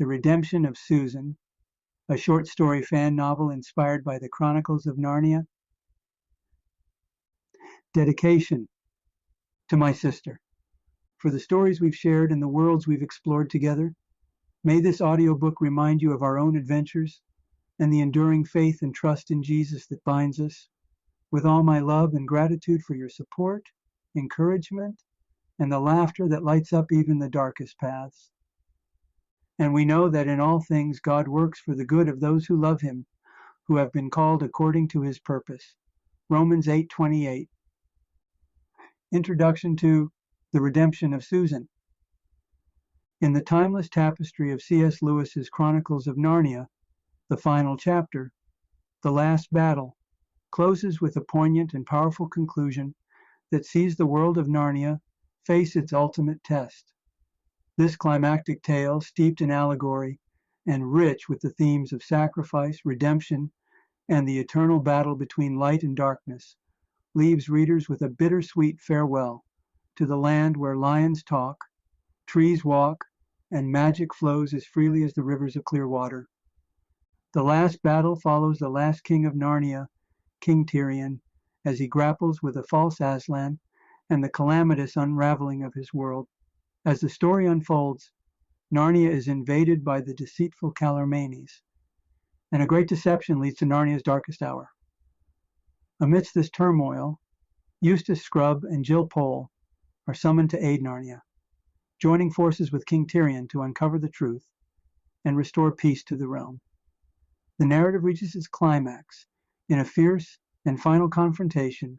The Redemption of Susan, a short story fan novel inspired by the Chronicles of Narnia. Dedication to my sister. For the stories we've shared and the worlds we've explored together, may this audiobook remind you of our own adventures and the enduring faith and trust in Jesus that binds us. With all my love and gratitude for your support, encouragement, and the laughter that lights up even the darkest paths. And we know that in all things God works for the good of those who love him, who have been called according to his purpose. Romans 8:28. Introduction to The Redemption of Susan. In the timeless tapestry of C.S. Lewis's Chronicles of Narnia, the final chapter, The Last Battle, closes with a poignant and powerful conclusion that sees the world of Narnia face its ultimate test. This climactic tale, steeped in allegory and rich with the themes of sacrifice, redemption, and the eternal battle between light and darkness, leaves readers with a bittersweet farewell to the land where lions talk, trees walk, and magic flows as freely as the rivers of clear water. The last battle follows the last king of Narnia, King Tirian, as he grapples with a false Aslan and the calamitous unraveling of his world. As the story unfolds, Narnia is invaded by the deceitful Calormenes, and a great deception leads to Narnia's darkest hour. Amidst this turmoil, Eustace Scrubb and Jill Pole are summoned to aid Narnia, joining forces with King Tirian to uncover the truth and restore peace to the realm. The narrative reaches its climax in a fierce and final confrontation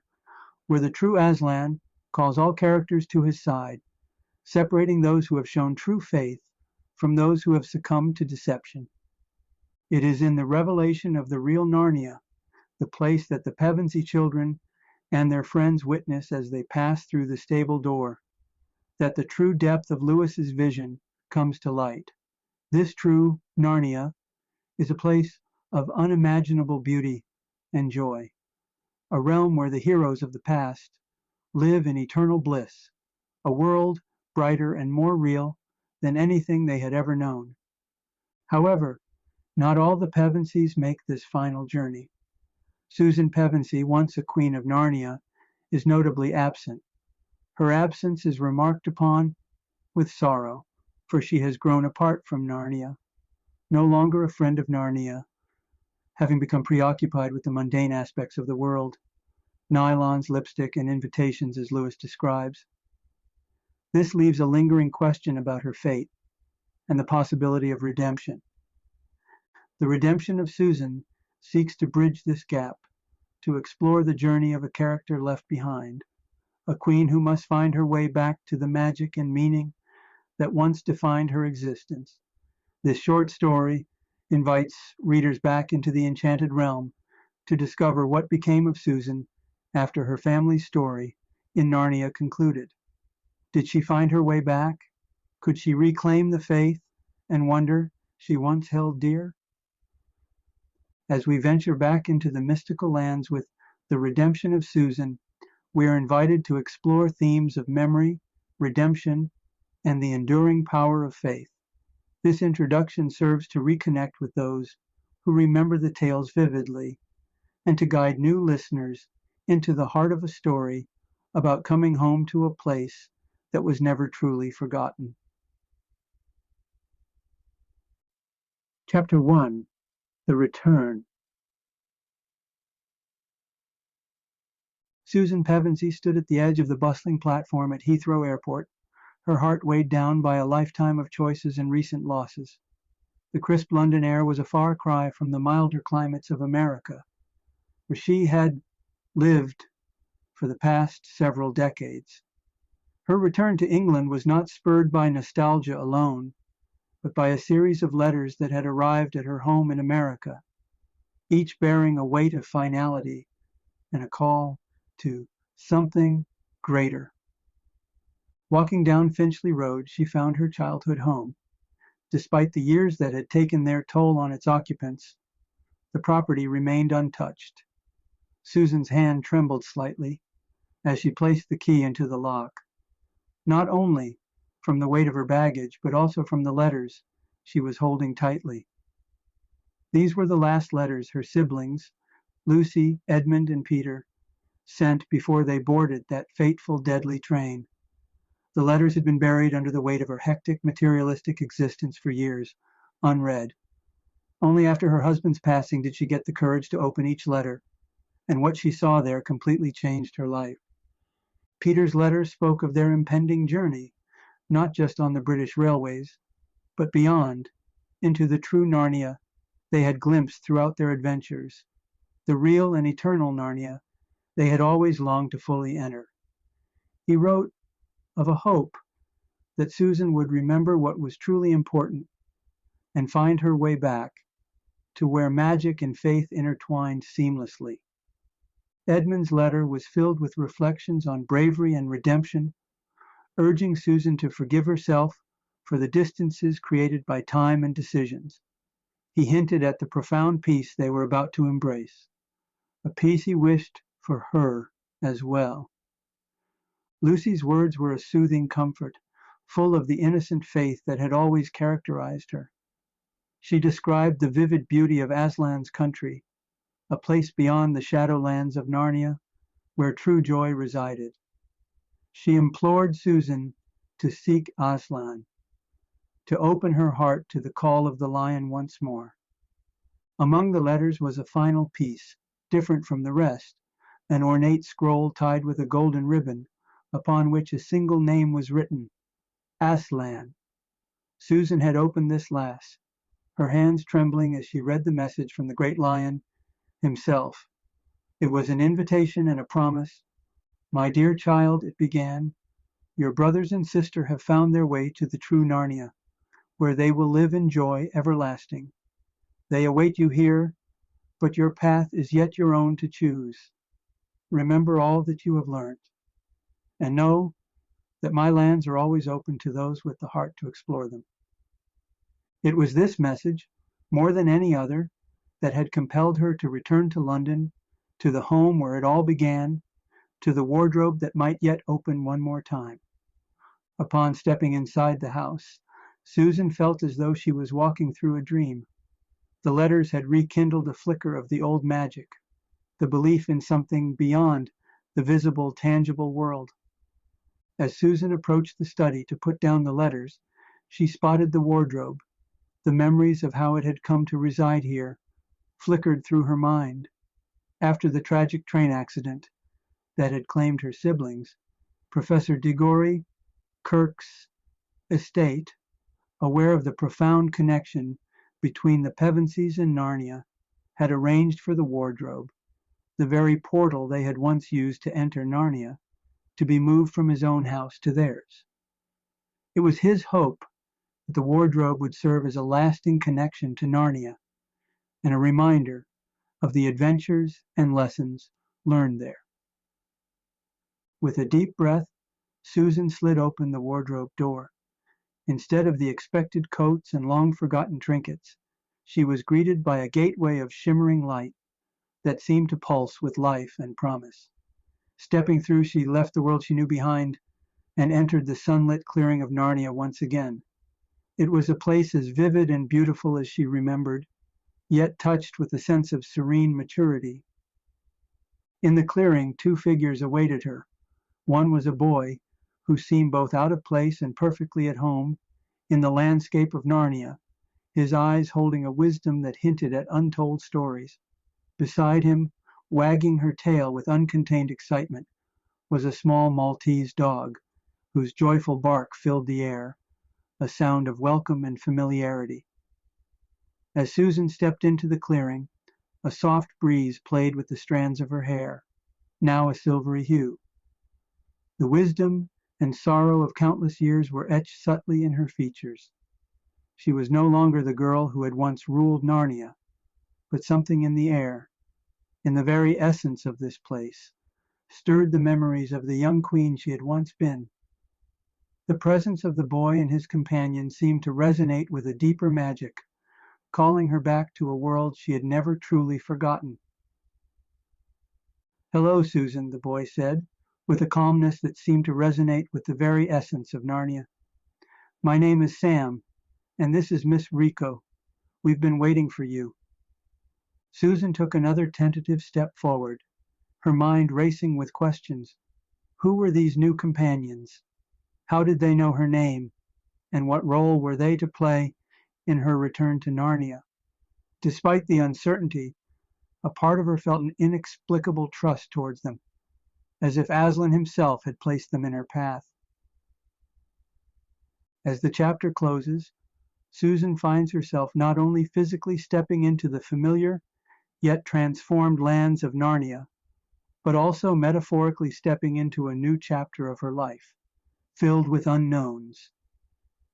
where the true Aslan calls all characters to his side, separating those who have shown true faith from those who have succumbed to deception. It is in the revelation of the real Narnia, the place that the Pevensey children and their friends witness as they pass through the stable door, that the true depth of Lewis's vision comes to light. This true Narnia is a place of unimaginable beauty and joy, a realm where the heroes of the past live in eternal bliss, a world brighter and more real than anything they had ever known. However, not all the Pevenseys make this final journey. Susan Pevensey, once a queen of Narnia, is notably absent. Her absence is remarked upon with sorrow, for she has grown apart from Narnia, no longer a friend of Narnia, having become preoccupied with the mundane aspects of the world, nylons, lipstick, and invitations as Lewis describes. This leaves a lingering question about her fate and the possibility of redemption. The Redemption of Susan seeks to bridge this gap, to explore the journey of a character left behind, a queen who must find her way back to the magic and meaning that once defined her existence. This short story invites readers back into the enchanted realm to discover what became of Susan after her family's story in Narnia concluded. Did she find her way back? Could she reclaim the faith and wonder she once held dear? As we venture back into the mystical lands with The Redemption of Susan, we are invited to explore themes of memory, redemption, and the enduring power of faith. This introduction serves to reconnect with those who remember the tales vividly and to guide new listeners into the heart of a story about coming home to a place that was never truly forgotten. Chapter 1. The Return. Susan Pevensey stood at the edge of the bustling platform at Heathrow Airport, her heart weighed down by a lifetime of choices and recent losses. The crisp London air was a far cry from the milder climates of America, where she had lived for the past several decades. Her return to England was not spurred by nostalgia alone, but by a series of letters that had arrived at her home in America, each bearing a weight of finality and a call to something greater. Walking down Finchley Road, she found her childhood home. Despite the years that had taken their toll on its occupants, the property remained untouched. Susan's hand trembled slightly as she placed the key into the lock, not only from the weight of her baggage, but also from the letters she was holding tightly. These were the last letters her siblings, Lucy, Edmund, and Peter, sent before they boarded that fateful, deadly train. The letters had been buried under the weight of her hectic, materialistic existence for years, unread. Only after her husband's passing did she get the courage to open each letter, and what she saw there completely changed her life. Peter's letters spoke of their impending journey, not just on the British railways, but beyond, into the true Narnia they had glimpsed throughout their adventures, the real and eternal Narnia they had always longed to fully enter. He wrote of a hope that Susan would remember what was truly important and find her way back to where magic and faith intertwined seamlessly. Edmund's letter was filled with reflections on bravery and redemption, urging Susan to forgive herself for the distances created by time and decisions. He hinted at the profound peace they were about to embrace, a peace he wished for her as well. Lucy's words were a soothing comfort, full of the innocent faith that had always characterized her. She described the vivid beauty of Aslan's country, a place beyond the shadowlands of Narnia, where true joy resided. She implored Susan to seek Aslan, to open her heart to the call of the lion once more. Among the letters was a final piece, different from the rest, an ornate scroll tied with a golden ribbon, upon which a single name was written, Aslan. Susan had opened this last, her hands trembling as she read the message from the great lion himself. It was an invitation and a promise. My dear child, it began, your brothers and sister have found their way to the true Narnia, where they will live in joy everlasting. They await you here, but your path is yet your own to choose. Remember all that you have learned, and know that my lands are always open to those with the heart to explore them. It was this message, more than any other, that had compelled her to return to London, to the home where it all began, to the wardrobe that might yet open one more time. Upon stepping inside the house, Susan felt as though she was walking through a dream. The letters had rekindled a flicker of the old magic, the belief in something beyond the visible, tangible world. As Susan approached the study to put down the letters, she spotted the wardrobe. The memories of how it had come to reside here flickered through her mind. After the tragic train accident that had claimed her siblings, Professor Diggory Kirk's estate, aware of the profound connection between the Pevensies and Narnia, had arranged for the wardrobe, the very portal they had once used to enter Narnia, to be moved from his own house to theirs. It was his hope that the wardrobe would serve as a lasting connection to Narnia and a reminder of the adventures and lessons learned there. With a deep breath, Susan slid open the wardrobe door. Instead of the expected coats and long-forgotten trinkets, she was greeted by a gateway of shimmering light that seemed to pulse with life and promise. Stepping through, she left the world she knew behind and entered the sunlit clearing of Narnia once again. It was a place as vivid and beautiful as she remembered, yet touched with a sense of serene maturity. In the clearing, two figures awaited her. One was a boy who seemed both out of place and perfectly at home in the landscape of Narnia, his eyes holding a wisdom that hinted at untold stories. Beside him, wagging her tail with uncontained excitement, was a small Maltese dog, whose joyful bark filled the air, a sound of welcome and familiarity. As Susan stepped into the clearing, a soft breeze played with the strands of her hair, now a silvery hue. The wisdom and sorrow of countless years were etched subtly in her features. She was no longer the girl who had once ruled Narnia, but something in the air, in the very essence of this place, stirred the memories of the young queen she had once been. The presence of the boy and his companion seemed to resonate with a deeper magic, calling her back to a world she had never truly forgotten. "Hello, Susan," the boy said, with a calmness that seemed to resonate with the very essence of Narnia. "My name is Sam, And this is Miss Riiko. We've been waiting for you." Susan took another tentative step forward, her mind racing with questions. Who were these new companions? How did they know her name? And what role were they to play in her return to Narnia? Despite the uncertainty, a part of her felt an inexplicable trust towards them, as if Aslan himself had placed them in her path. As the chapter closes, Susan finds herself not only physically stepping into the familiar yet transformed lands of Narnia, but also metaphorically stepping into a new chapter of her life, filled with unknowns.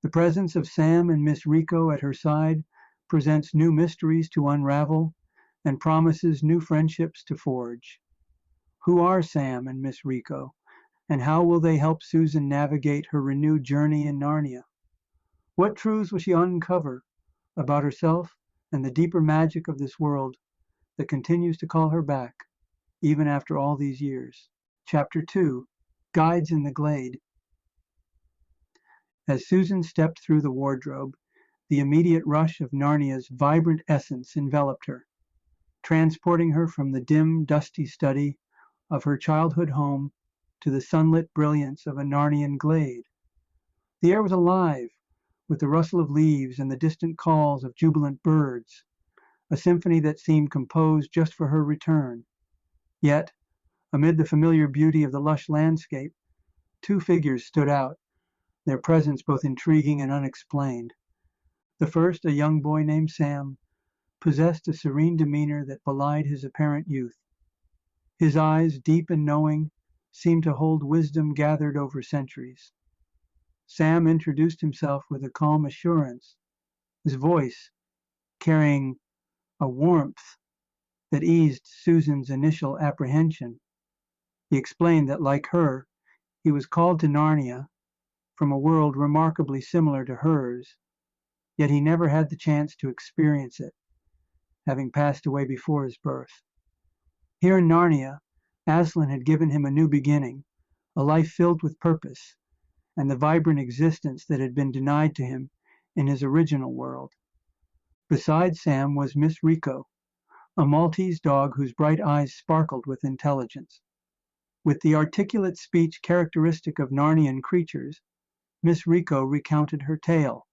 The presence of Sam and Miss Riiko at her side presents new mysteries to unravel and promises new friendships to forge. Who are Sam and Miss Riiko, and how will they help Susan navigate her renewed journey in Narnia? What truths will she uncover about herself and the deeper magic of this world that continues to call her back, even after all these years? Chapter 2, Guides in the Glade. As Susan stepped through the wardrobe, the immediate rush of Narnia's vibrant essence enveloped her, transporting her from the dim, dusty study of her childhood home to the sunlit brilliance of a Narnian glade. The air was alive with the rustle of leaves and the distant calls of jubilant birds, a symphony that seemed composed just for her return. Yet, amid the familiar beauty of the lush landscape, two figures stood out, their presence both intriguing and unexplained. The first, a young boy named Sam, possessed a serene demeanor that belied his apparent youth. His eyes, deep and knowing, seemed to hold wisdom gathered over centuries. Sam introduced himself with a calm assurance, his voice carrying a warmth that eased Susan's initial apprehension. He explained that, like her, he was called to Narnia from a world remarkably similar to hers, yet he never had the chance to experience it, having passed away before his birth. Here in Narnia, Aslan had given him a new beginning, a life filled with purpose, and the vibrant existence that had been denied to him in his original world. Beside Sam was Miss Riiko, a Maltese dog whose bright eyes sparkled with intelligence. With the articulate speech characteristic of Narnian creatures, Miss Riiko recounted her tale.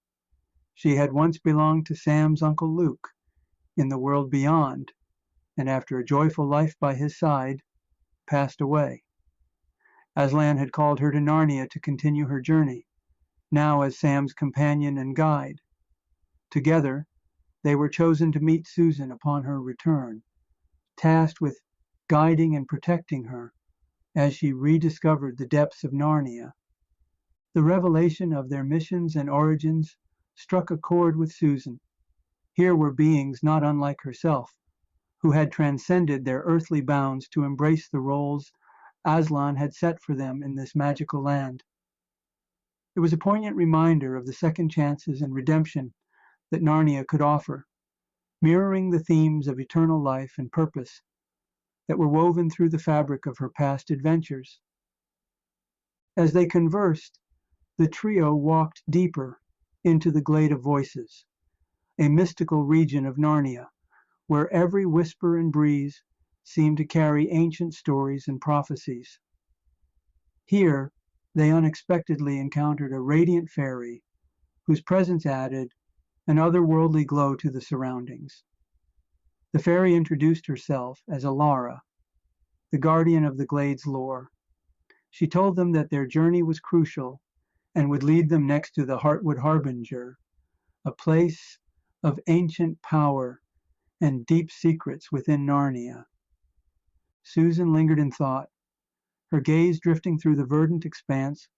She had once belonged to Sam's Uncle Luke in the world beyond, and after a joyful life by his side, passed away. Aslan had called her to Narnia to continue her journey, now as Sam's companion and guide. Together, they were chosen to meet Susan upon her return, tasked with guiding and protecting her as she rediscovered the depths of Narnia. The revelation of their missions and origins struck a chord with Susan. Here were beings not unlike herself, who had transcended their earthly bounds to embrace the roles Aslan had set for them in this magical land. It was a poignant reminder of the second chances and redemption that Narnia could offer, mirroring the themes of eternal life and purpose that were woven through the fabric of her past adventures. As they conversed, the trio walked deeper into the Glade of Voices, a mystical region of Narnia, where every whisper and breeze seemed to carry ancient stories and prophecies. Here, they unexpectedly encountered a radiant fairy, whose presence added an otherworldly glow to the surroundings. The fairy introduced herself as Alara, the guardian of the Glade's lore. She told them that their journey was crucial and would lead them next to the Heartwood Harbinger, a place of ancient power and deep secrets within Narnia. Susan lingered in thought, her gaze drifting through the verdant expanse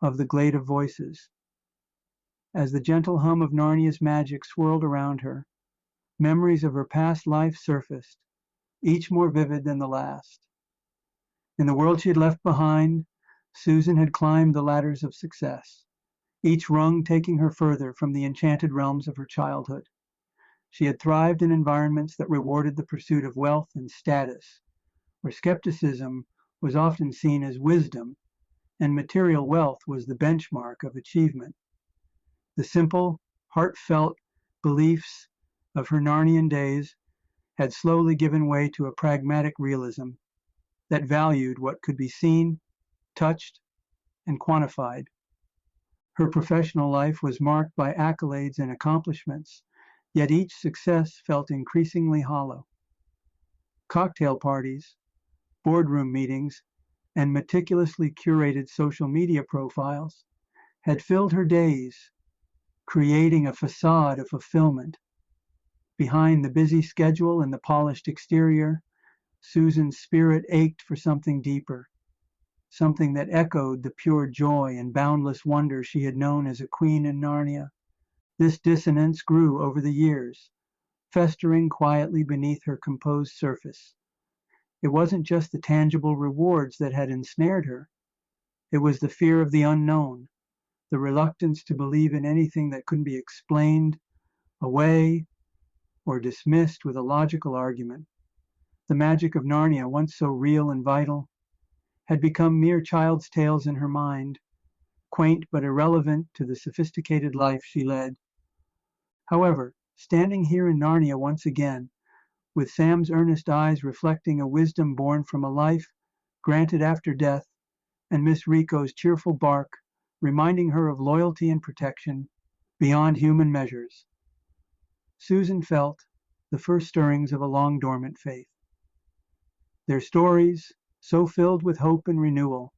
of the Glade of Voices. As the gentle hum of Narnia's magic swirled around her, memories of her past life surfaced, each more vivid than the last. In the world she had left behind, Susan had climbed the ladders of success, each rung taking her further from the enchanted realms of her childhood. She had thrived in environments that rewarded the pursuit of wealth and status, where skepticism was often seen as wisdom, and material wealth was the benchmark of achievement. The simple heartfelt beliefs of her Narnian days had slowly given way to a pragmatic realism that valued what could be seen, touched, and quantified. Her professional life was marked by accolades and accomplishments, yet each success felt increasingly hollow. Cocktail parties, boardroom meetings, and meticulously curated social media profiles had filled her days, creating a facade of fulfillment. Behind the busy schedule and the polished exterior, Susan's spirit ached for something deeper, something that echoed the pure joy and boundless wonder she had known as a queen in Narnia. This dissonance grew over the years, festering quietly beneath her composed surface. It wasn't just the tangible rewards that had ensnared her. It was the fear of the unknown, the reluctance to believe in anything that couldn't be explained away or dismissed with a logical argument. The magic of Narnia, once so real and vital, had become mere child's tales in her mind, quaint but irrelevant to the sophisticated life she led. However, standing here in Narnia once again, with Sam's earnest eyes reflecting a wisdom born from a life granted after death, and Miss Riiko's cheerful bark reminding her of loyalty and protection beyond human measures, Susan felt the first stirrings of a long-dormant faith. Their stories, so filled with hope and renewal,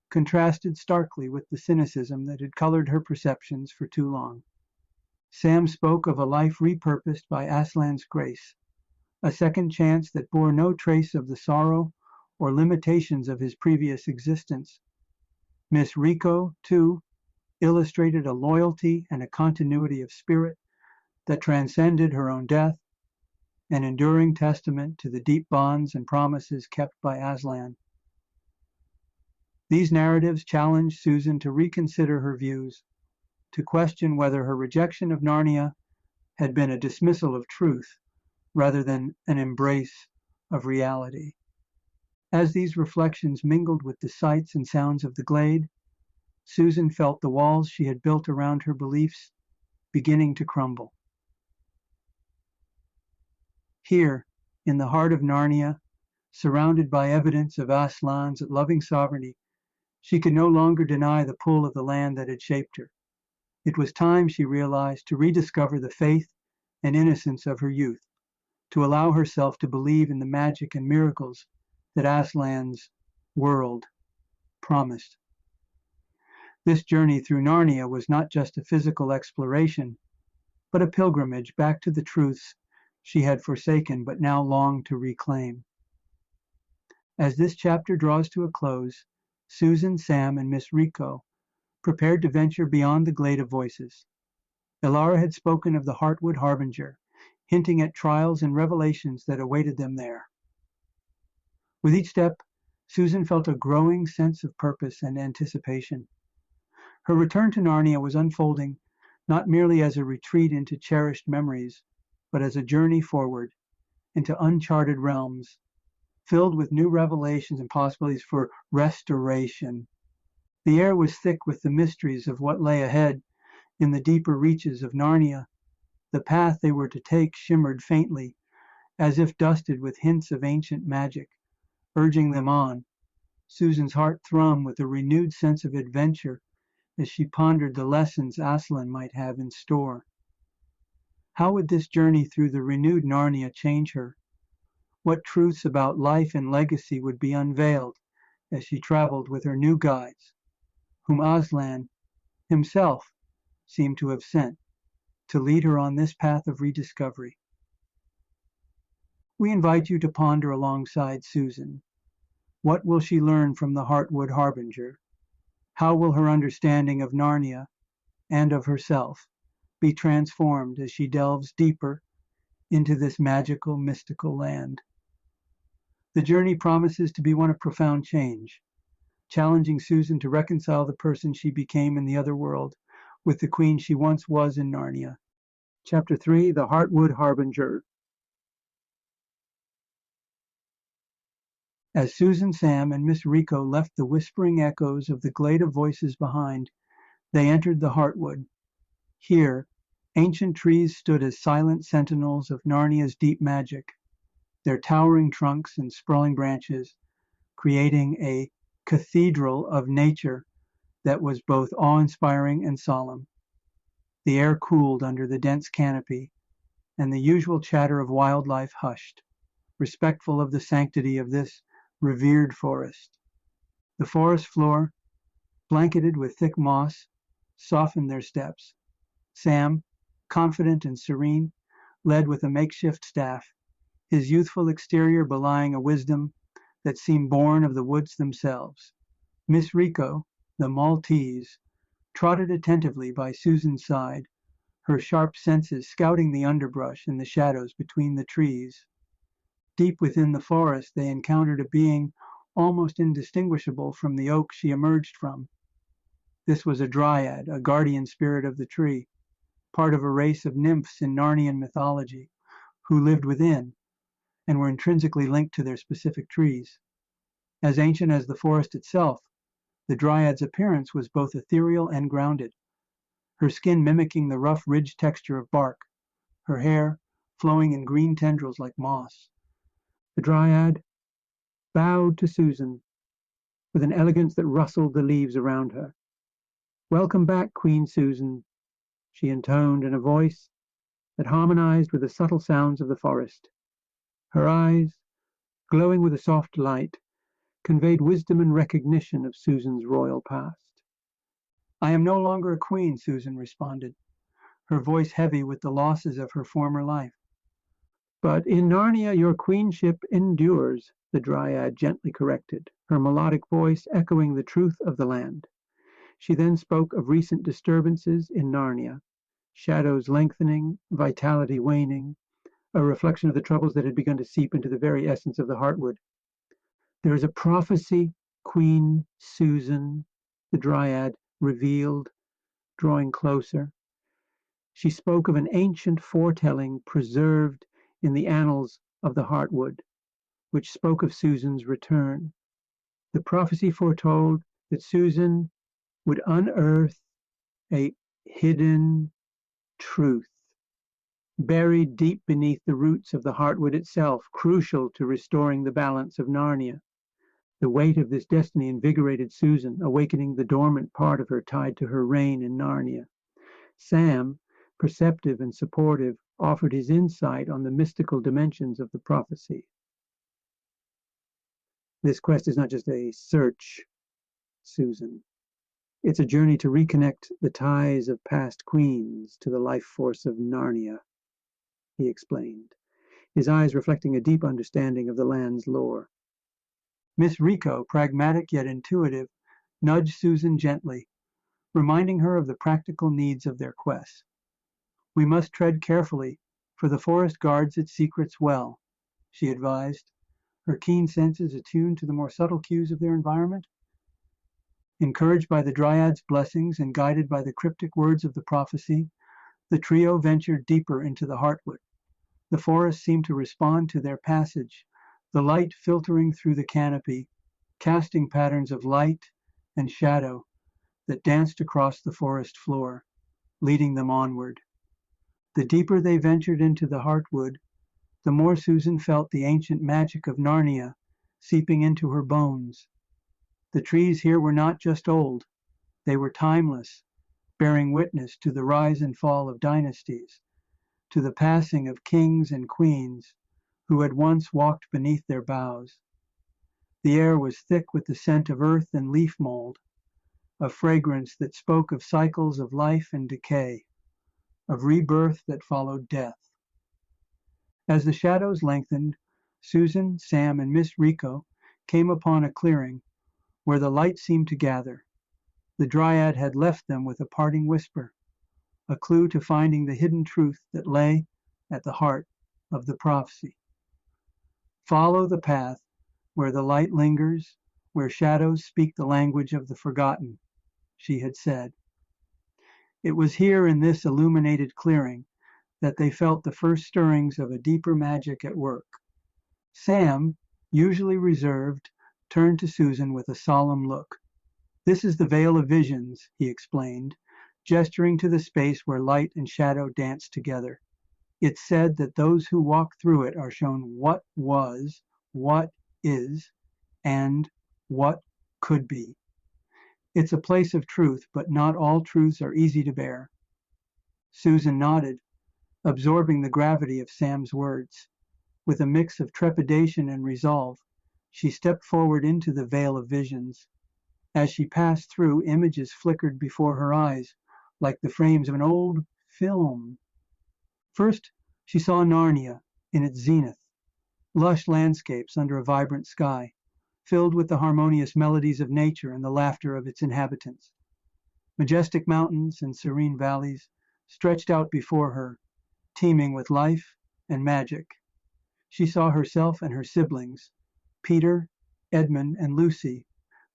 contrasted starkly with the cynicism that had colored her perceptions for too long. Sam spoke of a life repurposed by Aslan's grace, a second chance that bore no trace of the sorrow or limitations of his previous existence. Miss Riiko, too, illustrated a loyalty and a continuity of spirit that transcended her own death, an enduring testament to the deep bonds and promises kept by Aslan. These narratives challenged Susan to reconsider her views, to question whether her rejection of Narnia had been a dismissal of truth rather than an embrace of reality. As these reflections mingled with the sights and sounds of the Glade, Susan felt the walls she had built around her beliefs beginning to crumble. Here, in the heart of Narnia, surrounded by evidence of Aslan's loving sovereignty, she could no longer deny the pull of the land that had shaped her. It was time, she realized, to rediscover the faith and innocence of her youth, to allow herself to believe in the magic and miracles that Aslan's world promised. This journey through Narnia was not just a physical exploration, but a pilgrimage back to the truths she had forsaken but now longed to reclaim. As this chapter draws to a close, Susan, Sam, and Miss Riiko prepared to venture beyond the glade of voices. Elara had spoken of the Heartwood Harbinger, hinting at trials and revelations that awaited them there. With each step, Susan felt a growing sense of purpose and anticipation. Her return to Narnia was unfolding not merely as a retreat into cherished memories, but as a journey forward into uncharted realms, filled with new revelations and possibilities for restoration. The air was thick with the mysteries of what lay ahead in the deeper reaches of Narnia. The path they were to take shimmered faintly, as if dusted with hints of ancient magic, urging them on. Susan's heart thrummed with a renewed sense of adventure as she pondered the lessons Aslan might have in store. How would this journey through the renewed Narnia change her? What truths about life and legacy would be unveiled as she traveled with her new guides, whom Aslan himself seemed to have sent to lead her on this path of rediscovery? We invite you to ponder alongside Susan. What will she learn from the Heartwood Harbinger? How will her understanding of Narnia and of herself be transformed as she delves deeper into this magical, mystical land? The journey promises to be one of profound change, challenging Susan to reconcile the person she became in the other world with the queen she once was in Narnia. Chapter 3, The Heartwood Harbinger. As Susan, Sam, and Miss Riiko left the whispering echoes of the glade of voices behind, they entered the Heartwood. Here, Ancient trees stood as silent sentinels of Narnia's deep magic, their towering trunks and sprawling branches creating a cathedral of nature that was both awe-inspiring and solemn. The air cooled under the dense canopy, and the usual chatter of wildlife hushed, respectful of the sanctity of this revered forest. The forest floor, blanketed with thick moss, softened their steps. Sam, confident and serene, led with a makeshift staff, his youthful exterior belying a wisdom that seemed born of the woods themselves. Miss Riiko, the Maltese, trotted attentively by Susan's side, her sharp senses scouting the underbrush and the shadows between the trees. Deep within the forest they encountered a being almost indistinguishable from the oak she emerged from. This was a dryad, a guardian spirit of the tree, part of a race of nymphs in Narnian mythology, who lived within and were intrinsically linked to their specific trees. As ancient as the forest itself, the dryad's appearance was both ethereal and grounded, her skin mimicking the rough ridged texture of bark, her hair flowing in green tendrils like moss. The dryad bowed to Susan with an elegance that rustled the leaves around her. "Welcome back, Queen Susan," she intoned in a voice that harmonized with the subtle sounds of the forest. Her eyes, glowing with a soft light, conveyed wisdom and recognition of Susan's royal past. "I am no longer a queen," Susan responded, her voice heavy with the losses of her former life. "But in Narnia your queenship endures," the dryad gently corrected, her melodic voice echoing the truth of the land. She then spoke of recent disturbances in Narnia, shadows lengthening, vitality waning, a reflection of the troubles that had begun to seep into the very essence of the Heartwood. "There is a prophecy, Queen Susan," the dryad revealed, drawing closer. She spoke of an ancient foretelling preserved in the annals of the Heartwood, which spoke of Susan's return. The prophecy foretold that Susan would unearth a hidden truth, buried deep beneath the roots of the Heartwood itself, crucial to restoring the balance of Narnia. The weight of this destiny invigorated Susan, awakening the dormant part of her tied to her reign in Narnia. Sam, perceptive and supportive, offered his insight on the mystical dimensions of the prophecy. "This quest is not just a search, Susan. It's a journey to reconnect the ties of past queens to the life force of Narnia," he explained, his eyes reflecting a deep understanding of the land's lore. Miss Riiko, pragmatic yet intuitive, nudged Susan gently, reminding her of the practical needs of their quest. "We must tread carefully, for the forest guards its secrets well," she advised, her keen senses attuned to the more subtle cues of their environment. Encouraged by the dryad's blessings and guided by the cryptic words of the prophecy, the trio ventured deeper into the Heartwood. The forest seemed to respond to their passage, the light filtering through the canopy, casting patterns of light and shadow that danced across the forest floor, leading them onward. The deeper they ventured into the Heartwood, the more Susan felt the ancient magic of Narnia seeping into her bones. The trees here were not just old, they were timeless, bearing witness to the rise and fall of dynasties, to the passing of kings and queens who had once walked beneath their boughs. The air was thick with the scent of earth and leaf mold, a fragrance that spoke of cycles of life and decay, of rebirth that followed death. As the shadows lengthened, Susan, Sam, and Miss Riiko came upon a clearing where the light seemed to gather. The dryad had left them with a parting whisper, a clue to finding the hidden truth that lay at the heart of the prophecy. "Follow the path where the light lingers, where shadows speak the language of the forgotten," she had said. It was here in this illuminated clearing that they felt the first stirrings of a deeper magic at work. Sam, usually reserved, turned to Susan with a solemn look. "This is the Vale of Visions," he explained, gesturing to the space where light and shadow dance together. It's said that those who walk through it are shown what was, what is, and what could be. It's a place of truth, but not all truths are easy to bear. Susan nodded, absorbing the gravity of Sam's words. With a mix of trepidation and resolve, she stepped forward into the veil of visions. As she passed through, images flickered before her eyes, like the frames of an old film. First, she saw Narnia in its zenith, lush landscapes under a vibrant sky, filled with the harmonious melodies of nature and the laughter of its inhabitants. Majestic mountains and serene valleys stretched out before her, teeming with life and magic. She saw herself and her siblings, Peter, Edmund, and Lucy,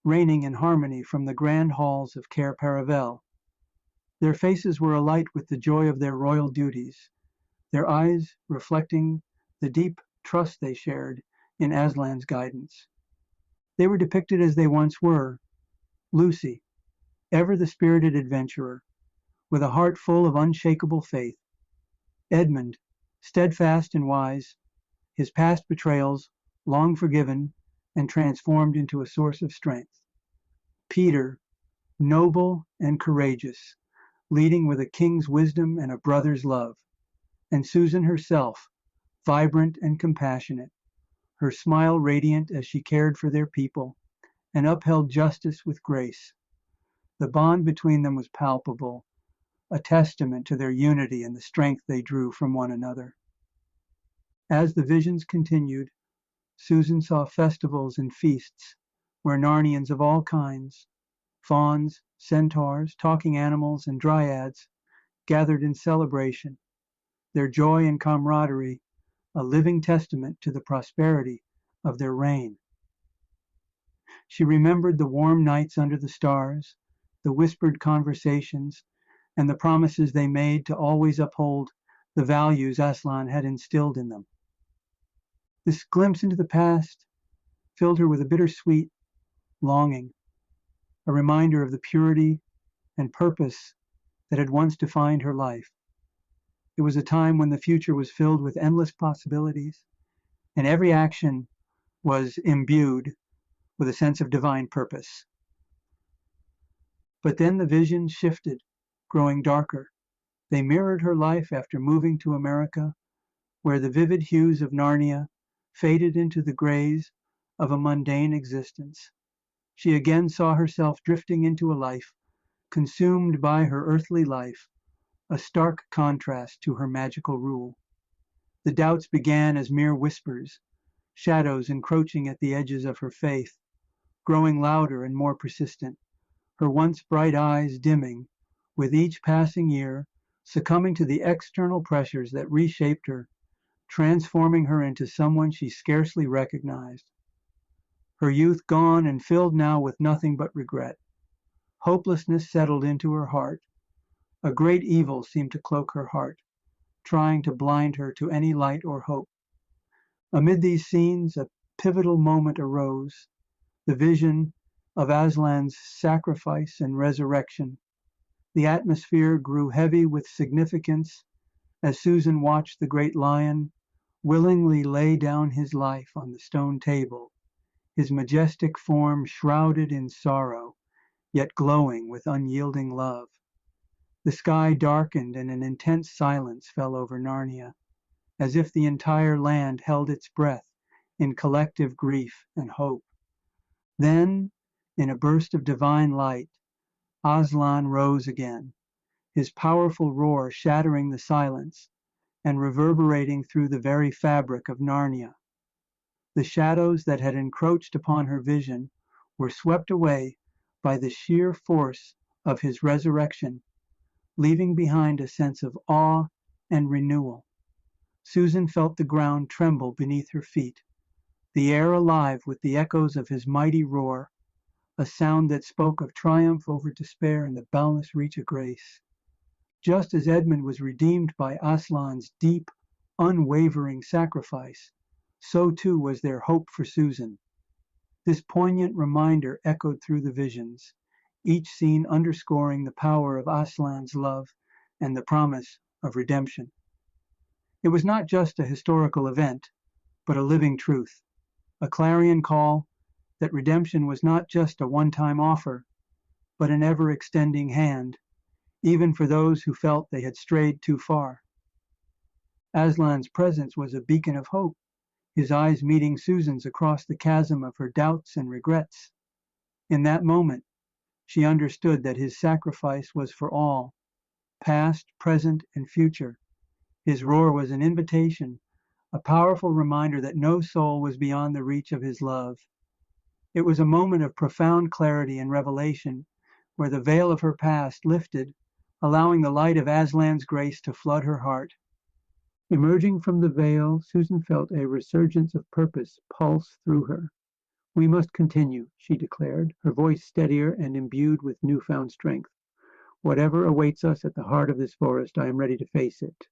reigning in harmony from the grand halls of Cair Paravel. Their faces were alight with the joy of their royal duties, their eyes reflecting the deep trust they shared in Aslan's guidance. They were depicted as they once were: Lucy, ever the spirited adventurer, with a heart full of unshakable faith; Edmund, steadfast and wise, his past betrayals long forgiven and transformed into a source of strength; Peter, noble and courageous, leading with a king's wisdom and a brother's love; and Susan herself, vibrant and compassionate, her smile radiant as she cared for their people and upheld justice with grace. The bond between them was palpable, a testament to their unity and the strength they drew from one another. As the visions continued, Susan saw festivals and feasts where Narnians of all kinds, fauns, centaurs, talking animals, and dryads, gathered in celebration, their joy and camaraderie a living testament to the prosperity of their reign. She remembered the warm nights under the stars, the whispered conversations, and the promises they made to always uphold the values Aslan had instilled in them. This glimpse into the past filled her with a bittersweet longing, a reminder of the purity and purpose that had once defined her life. It was a time when the future was filled with endless possibilities, and every action was imbued with a sense of divine purpose. But then the visions shifted, growing darker. They mirrored her life after moving to America, where the vivid hues of Narnia faded into the grays of a mundane existence. She again saw herself drifting into a life consumed by her earthly life, a stark contrast to her magical rule. The doubts began as mere whispers, shadows encroaching at the edges of her faith, growing louder and more persistent, her once bright eyes dimming with each passing year, succumbing to the external pressures that reshaped her, transforming her into someone she scarcely recognized. Her youth gone and filled now with nothing but regret. Hopelessness settled into her heart. A great evil seemed to cloak her heart, trying to blind her to any light or hope. Amid these scenes, a pivotal moment arose, the vision of Aslan's sacrifice and resurrection. The atmosphere grew heavy with significance as Susan watched the great lion willingly lay down his life on the stone table, his majestic form shrouded in sorrow, yet glowing with unyielding love. The sky darkened and an intense silence fell over Narnia, as if the entire land held its breath in collective grief and hope. Then, in a burst of divine light, Aslan rose again, his powerful roar shattering the silence and reverberating through the very fabric of Narnia. The shadows that had encroached upon her vision were swept away by the sheer force of his resurrection, leaving behind a sense of awe and renewal. Susan felt the ground tremble beneath her feet, the air alive with the echoes of his mighty roar, a sound that spoke of triumph over despair and the boundless reach of grace. Just as Edmund was redeemed by Aslan's deep, unwavering sacrifice, so too was there hope for Susan. This poignant reminder echoed through the visions. each scene underscoring the power of Aslan's love and the promise of redemption. It was not just a historical event, but a living truth, a clarion call that redemption was not just a one-time offer, but an ever-extending hand, even for those who felt they had strayed too far. Aslan's presence was a beacon of hope, his eyes meeting Susan's across the chasm of her doubts and regrets. In that moment, she understood that his sacrifice was for all, past, present, and future. His roar was an invitation, a powerful reminder that no soul was beyond the reach of his love. It was a moment of profound clarity and revelation, where the veil of her past lifted, allowing the light of Aslan's grace to flood her heart. Emerging from the veil, Susan felt a resurgence of purpose pulse through her. "We must continue," she declared, her voice steadier and imbued with newfound strength. "Whatever awaits us at the heart of this forest, I am ready to face it."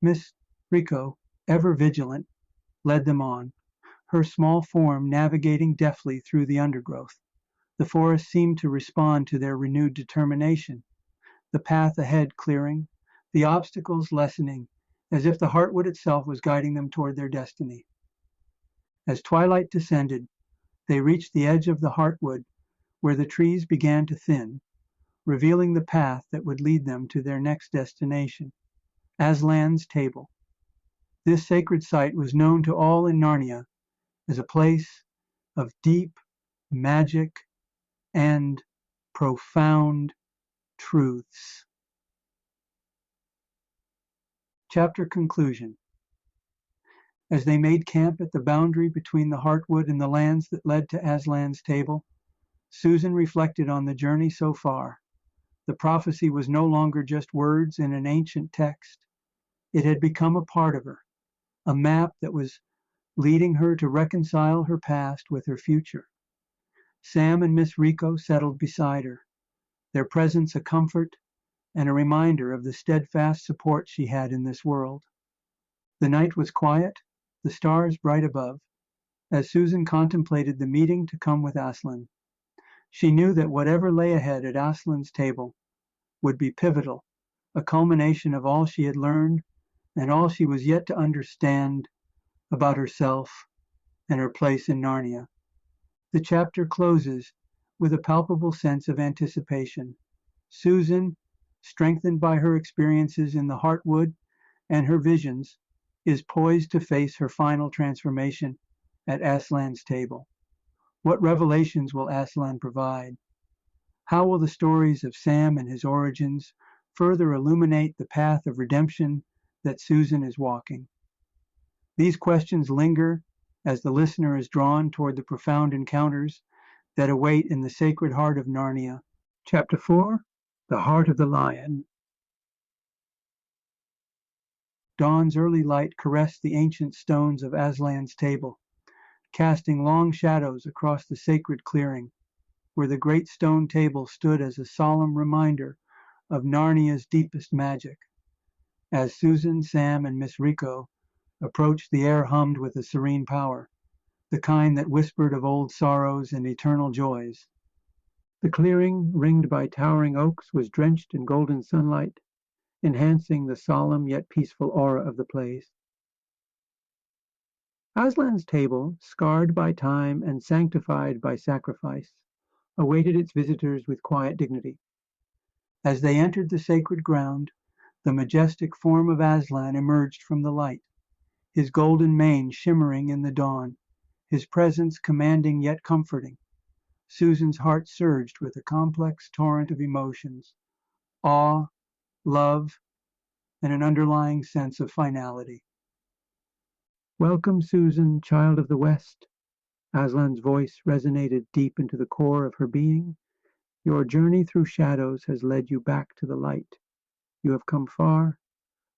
Miss Riiko, ever vigilant, led them on, her small form navigating deftly through the undergrowth. The forest seemed to respond to their renewed determination, the path ahead clearing, the obstacles lessening, as if the Heartwood itself was guiding them toward their destiny. As twilight descended, they reached the edge of the Heartwood, where the trees began to thin, revealing the path that would lead them to their next destination, Aslan's Table. This sacred site was known to all in Narnia as a place of deep magic and profound truths. Chapter Conclusion. As they made camp at the boundary between the Heartwood and the lands that led to Aslan's Table, Susan reflected on the journey so far. The prophecy was no longer just words in an ancient text. It had become a part of her, a map that was leading her to reconcile her past with her future. Sam and Miss Riiko settled beside her, their presence a comfort and a reminder of the steadfast support she had in this world. The night was quiet, the stars bright above, as Susan contemplated the meeting to come with Aslan. She knew that whatever lay ahead at Aslan's Table would be pivotal, a culmination of all she had learned and all she was yet to understand about herself and her place in Narnia. The chapter closes with a palpable sense of anticipation. Susan, strengthened by her experiences in the Heartwood and her visions, is poised to face her final transformation at Aslan's Table. What revelations will Aslan provide? How will the stories of Sam and his origins further illuminate the path of redemption that Susan is walking? These questions linger as the listener is drawn toward the profound encounters that await in the sacred heart of Narnia. Chapter 4. The Heart of the Lion. Dawn's early light caressed the ancient stones of Aslan's Table, casting long shadows across the sacred clearing, where the great stone table stood as a solemn reminder of Narnia's deepest magic. As Susan, Sam, and Miss Riiko approached, the air hummed with a serene power, the kind that whispered of old sorrows and eternal joys. The clearing, ringed by towering oaks, was drenched in golden sunlight, enhancing the solemn yet peaceful aura of the place. Aslan's Table, scarred by time and sanctified by sacrifice, awaited its visitors with quiet dignity. As they entered the sacred ground, the majestic form of Aslan emerged from the light, his golden mane shimmering in the dawn, his presence commanding yet comforting. Susan's heart surged with a complex torrent of emotions, awe, love, and an underlying sense of finality. "Welcome, Susan, child of the West." Aslan's voice resonated deep into the core of her being. "Your journey through shadows has led you back to the light. You have come far,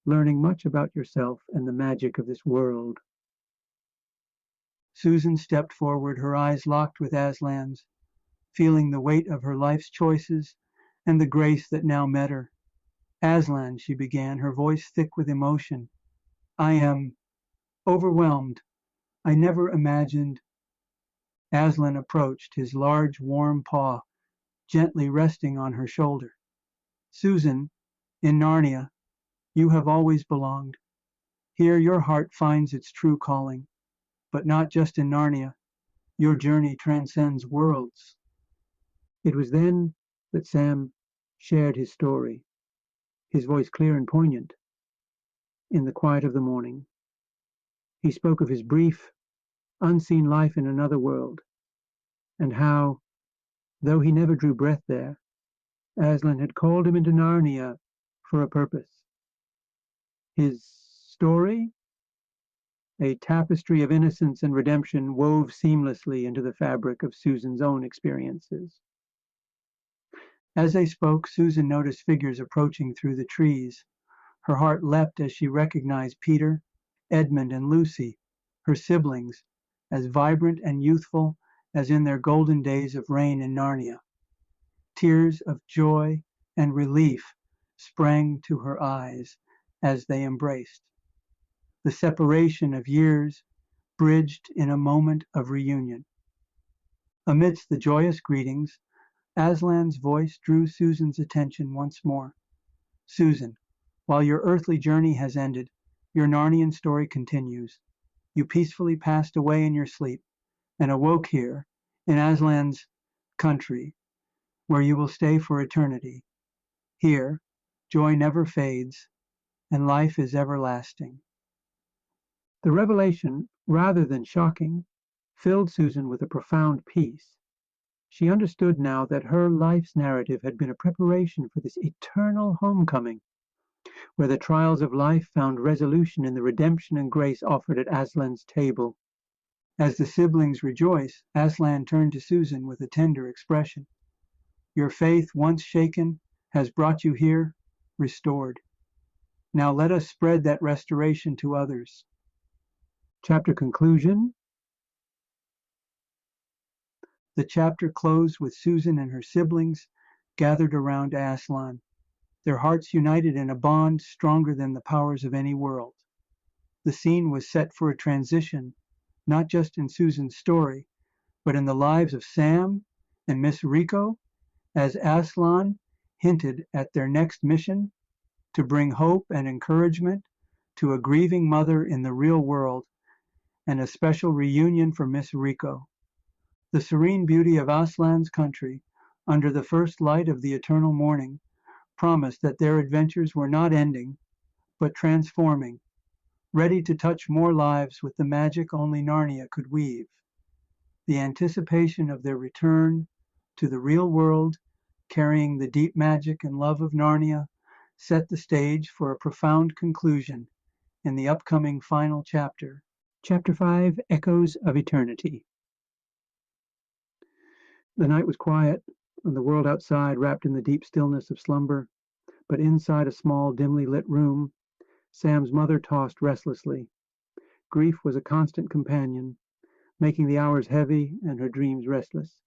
learning much about yourself and the magic of this world." Susan stepped forward, her eyes locked with Aslan's, feeling the weight of her life's choices and the grace that now met her. "Aslan," she began, her voice thick with emotion, "I am overwhelmed. I never imagined." Aslan approached, his large, warm paw gently resting on her shoulder. Susan, in Narnia, you have always belonged. Here your heart finds its true calling, but not just in Narnia. Your journey transcends worlds. It was then that Sam shared his story, his voice clear and poignant, in the quiet of the morning. He spoke of his brief, unseen life in another world, and how, though he never drew breath there, Aslan had called him into Narnia for a purpose. His story, a tapestry of innocence and redemption, wove seamlessly into the fabric of Susan's own experiences. As they spoke, Susan noticed figures approaching through the trees. Her heart leapt as she recognized Peter, Edmund, and Lucy, her siblings, as vibrant and youthful as in their golden days of reign in Narnia. Tears of joy and relief sprang to her eyes as they embraced. The separation of years bridged in a moment of reunion. Amidst the joyous greetings, Aslan's voice drew Susan's attention once more. Susan, while your earthly journey has ended, your Narnian story continues. You peacefully passed away in your sleep and awoke here in Aslan's country, where you will stay for eternity. Here, joy never fades, and life is everlasting. The revelation, rather than shocking, filled Susan with a profound peace. She understood now that her life's narrative had been a preparation for this eternal homecoming, where the trials of life found resolution in the redemption and grace offered at Aslan's table. As the siblings rejoiced, Aslan turned to Susan with a tender expression. Your faith, once shaken, has brought you here, restored. Now let us spread that restoration to others. Chapter conclusion. The chapter closed with Susan and her siblings gathered around Aslan, their hearts united in a bond stronger than the powers of any world. The scene was set for a transition, not just in Susan's story, but in the lives of Sam and Miss Riiko, as Aslan hinted at their next mission to bring hope and encouragement to a grieving mother in the real world, and a special reunion for Miss Riiko. The serene beauty of Aslan's country, under the first light of the eternal morning, promised that their adventures were not ending, but transforming, ready to touch more lives with the magic only Narnia could weave. The anticipation of their return to the real world, carrying the deep magic and love of Narnia, set the stage for a profound conclusion in the upcoming final chapter. Chapter 5, Echoes of Eternity. The night was quiet, and the world outside wrapped in the deep stillness of slumber, but inside a small, dimly lit room, Sam's mother tossed restlessly. Grief was a constant companion, making the hours heavy and her dreams restless.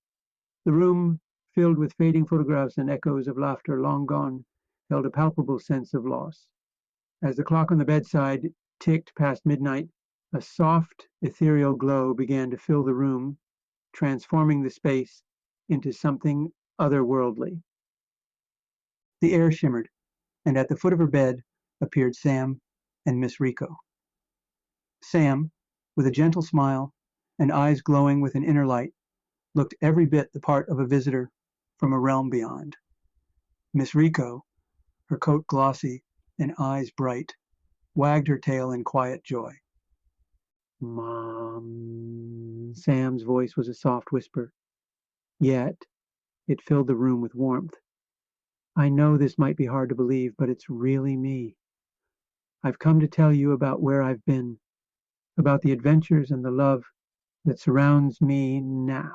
The room, filled with fading photographs and echoes of laughter long gone, held a palpable sense of loss. As the clock on the bedside ticked past midnight, a soft, ethereal glow began to fill the room, transforming the space into something otherworldly. The air shimmered, and at the foot of her bed appeared Sam and Miss Riiko. Sam, with a gentle smile and eyes glowing with an inner light, looked every bit the part of a visitor from a realm beyond. Miss Riiko, her coat glossy and eyes bright, wagged her tail in quiet joy. Mom, Sam's voice was a soft whisper, yet it filled the room with warmth. I know this might be hard to believe, but it's really me. I've come to tell you about where I've been, about the adventures and the love that surrounds me now.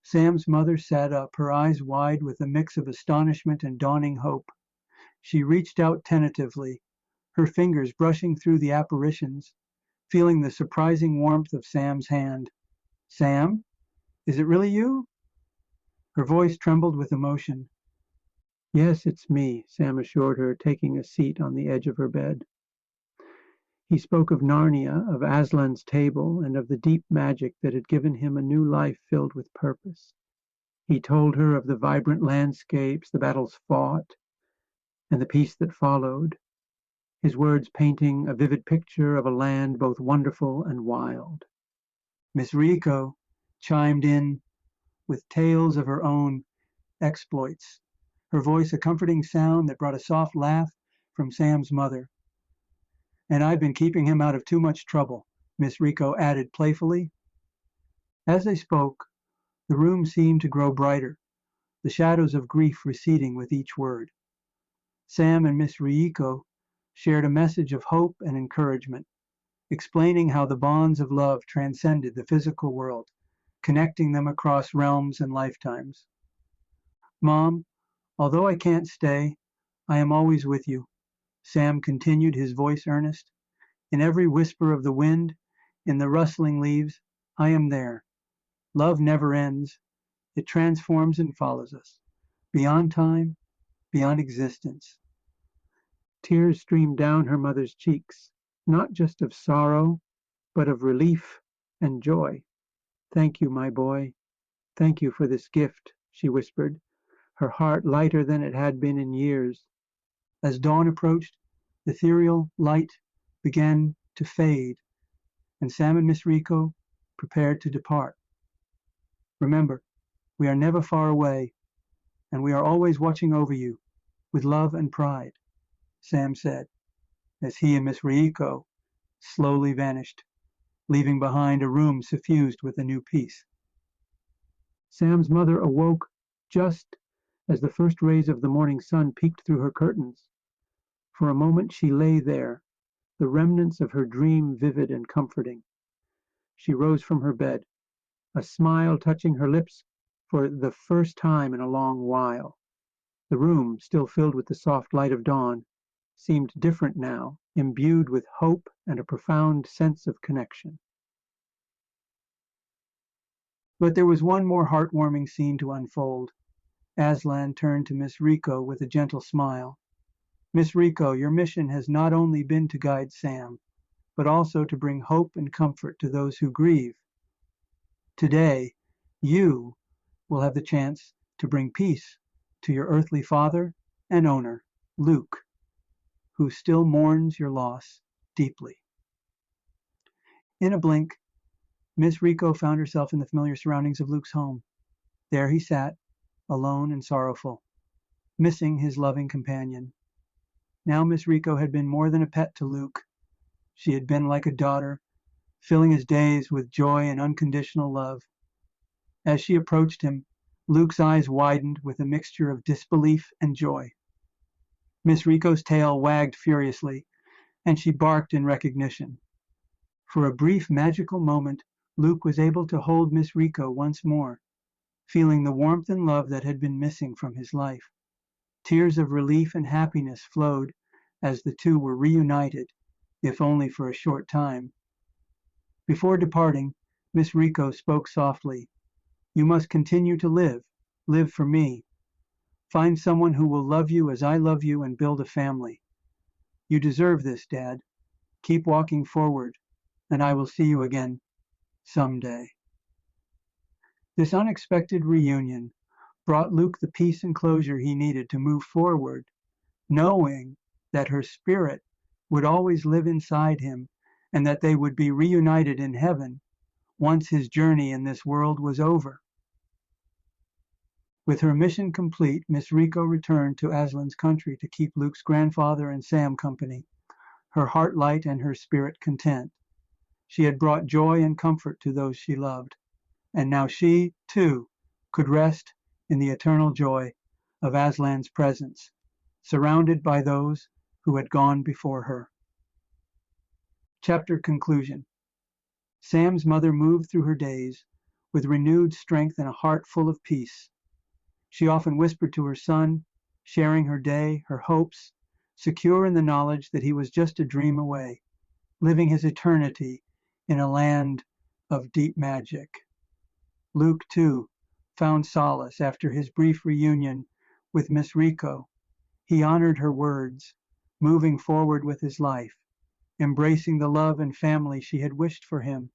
Sam's mother sat up, her eyes wide with a mix of astonishment and dawning hope. She reached out tentatively, her fingers brushing through the apparitions, feeling the surprising warmth of Sam's hand. Sam, is it really you? Her voice trembled with emotion. Yes, it's me, Sam assured her, taking a seat on the edge of her bed. He spoke of Narnia, of Aslan's table, and of the deep magic that had given him a new life filled with purpose. He told her of the vibrant landscapes, the battles fought, and the peace that followed, his words painting a vivid picture of a land both wonderful and wild. Miss Riiko chimed in with tales of her own exploits, her voice a comforting sound that brought a soft laugh from Sam's mother. "And I've been keeping him out of too much trouble," Miss Riiko added playfully. As they spoke, the room seemed to grow brighter, the shadows of grief receding with each word. Sam and Miss Riiko shared a message of hope and encouragement, explaining how the bonds of love transcended the physical world, connecting them across realms and lifetimes. "Mom, although I can't stay, I am always with you," Sam continued, his voice earnest. "In every whisper of the wind, in the rustling leaves, I am there. Love never ends. It transforms and follows us, beyond time, beyond existence." Tears streamed down her mother's cheeks, not just of sorrow, but of relief and joy. "Thank you, my boy. Thank you for this gift," she whispered, her heart lighter than it had been in years. As dawn approached, the ethereal light began to fade, and Sam and Miss Riiko prepared to depart. "Remember, we are never far away, and we are always watching over you, with love and pride," Sam said, as he and Miss Riiko slowly vanished, leaving behind a room suffused with a new peace. Sam's mother awoke just as the first rays of the morning sun peeked through her curtains. For a moment she lay there, the remnants of her dream vivid and comforting. She rose from her bed, a smile touching her lips for the first time in a long while. The room, still filled with the soft light of dawn, seemed different now, imbued with hope and a profound sense of connection. But there was one more heartwarming scene to unfold. Aslan turned to Miss Riiko with a gentle smile. "Miss Riiko, your mission has not only been to guide Sam, but also to bring hope and comfort to those who grieve. Today, you will have the chance to bring peace to your earthly father and owner, Luke, who still mourns your loss deeply." In a blink, Miss Riiko found herself in the familiar surroundings of Luke's home. There he sat, alone and sorrowful, missing his loving companion. Now Miss Riiko had been more than a pet to Luke. She had been like a daughter, filling his days with joy and unconditional love. As she approached him, Luke's eyes widened with a mixture of disbelief and joy. Miss Riiko's tail wagged furiously, and she barked in recognition. For a brief magical moment, Luke was able to hold Miss Riiko once more, feeling the warmth and love that had been missing from his life. Tears of relief and happiness flowed as the two were reunited, if only for a short time. Before departing, Miss Riiko spoke softly. "You must continue to live for me. Find someone who will love you as I love you and build a family. You deserve this, Dad. Keep walking forward, and I will see you again someday." This unexpected reunion brought Luke the peace and closure he needed to move forward, knowing that her spirit would always live inside him and that they would be reunited in heaven once his journey in this world was over. With her mission complete, Miss Riiko returned to Aslan's country to keep Luke's grandfather and Sam company, her heart light and her spirit content. She had brought joy and comfort to those she loved, and now she, too, could rest in the eternal joy of Aslan's presence, surrounded by those who had gone before her. Chapter Conclusion. Sam's mother moved through her days with renewed strength and a heart full of peace. She often whispered to her son, sharing her day, her hopes, secure in the knowledge that he was just a dream away, living his eternity in a land of deep magic. Luke, too, found solace after his brief reunion with Miss Riiko. He honored her words, moving forward with his life, embracing the love and family she had wished for him.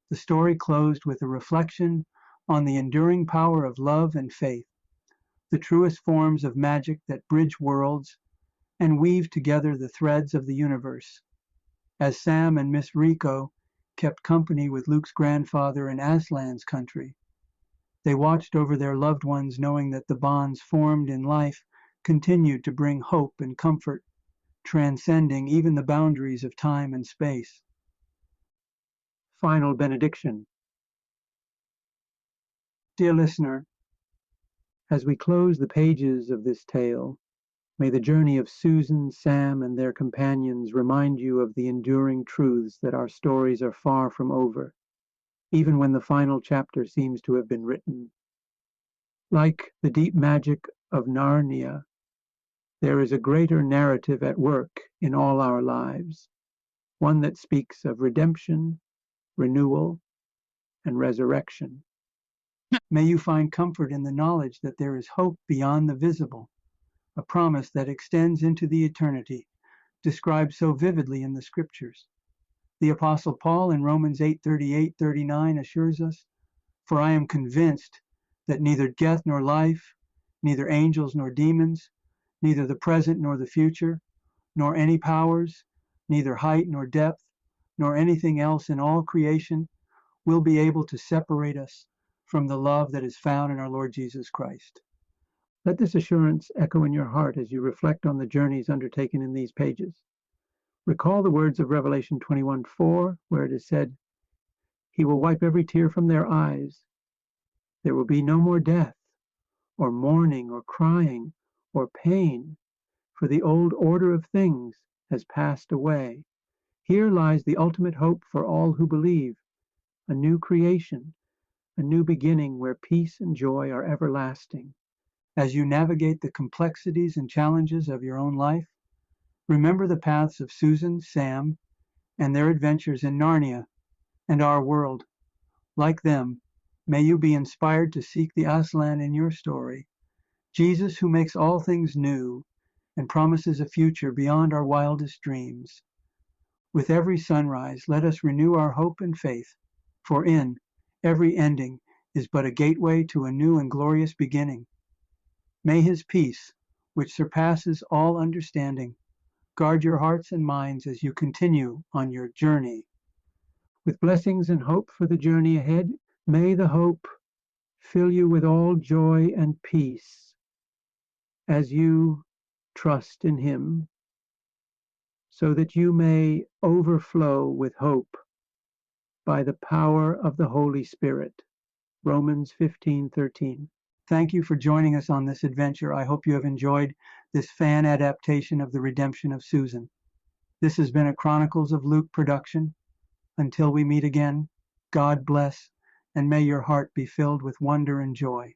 The story closed with a reflection on the enduring power of love and faith, the truest forms of magic that bridge worlds and weave together the threads of the universe. As Sam and Miss Riiko kept company with Luke's grandfather in Aslan's country, they watched over their loved ones, knowing that the bonds formed in life continued to bring hope and comfort, transcending even the boundaries of time and space. Final Benediction. Dear listener, as we close the pages of this tale, may the journey of Susan, Sam, and their companions remind you of the enduring truths that our stories are far from over, even when the final chapter seems to have been written. Like the deep magic of Narnia, there is a greater narrative at work in all our lives, one that speaks of redemption, renewal, and resurrection. May you find comfort in the knowledge that there is hope beyond the visible, a promise that extends into the eternity, described so vividly in the Scriptures. The Apostle Paul in Romans 8:38-39 assures us, "For I am convinced that neither death nor life, neither angels nor demons, neither the present nor the future, nor any powers, neither height nor depth, nor anything else in all creation will be able to separate us from the love that is found in our Lord Jesus Christ." Let this assurance echo in your heart as you reflect on the journeys undertaken in these pages. Recall the words of Revelation 21:4, where it is said, "He will wipe every tear from their eyes. There will be no more death, or mourning, or crying, or pain, for the old order of things has passed away." Here lies the ultimate hope for all who believe, a new creation, a new beginning where peace and joy are everlasting. As you navigate the complexities and challenges of your own life, remember the paths of Susan, Sam, and their adventures in Narnia and our world. Like them, may you be inspired to seek the Aslan in your story, Jesus who makes all things new and promises a future beyond our wildest dreams. With every sunrise, let us renew our hope and faith, for in every ending is but a gateway to a new and glorious beginning. May his peace, which surpasses all understanding, guard your hearts and minds as you continue on your journey. With blessings and hope for the journey ahead, may the hope fill you with all joy and peace as you trust in him, so that you may overflow with hope by the power of the Holy Spirit. Romans 15:13. Thank you for joining us on this adventure. I hope you have enjoyed this fan adaptation of the redemption of Susan. This has been a Chronicles of Luke production. Until we meet again, God bless, and may your heart be filled with wonder and joy.